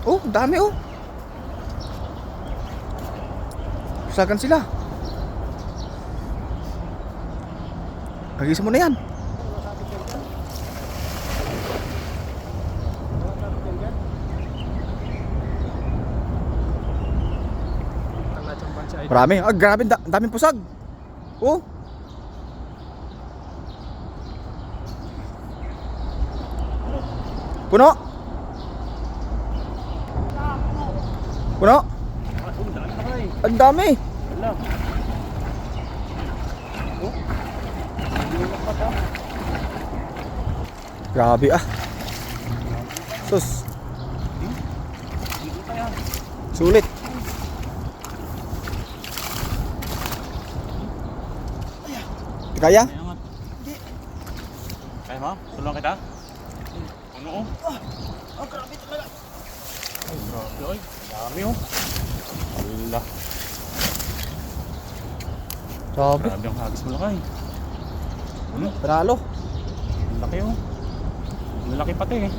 Oh, dami oh. Sagan sila. Hagisan mo na yan. Marami. Ah, grabe, daming pusag. Oh. Puno. Puno. Ang dami. Grabe ah. Sus. Sulit. Kaya? Kaya mo? Tulungan kita? Ano oh? Grabe talaga. Ay, grabe oy. Dami oh. Ala. Grabe. Grabe ang hagis mo lakay. Panalo. Ang laki oh. Ang laki pati eh.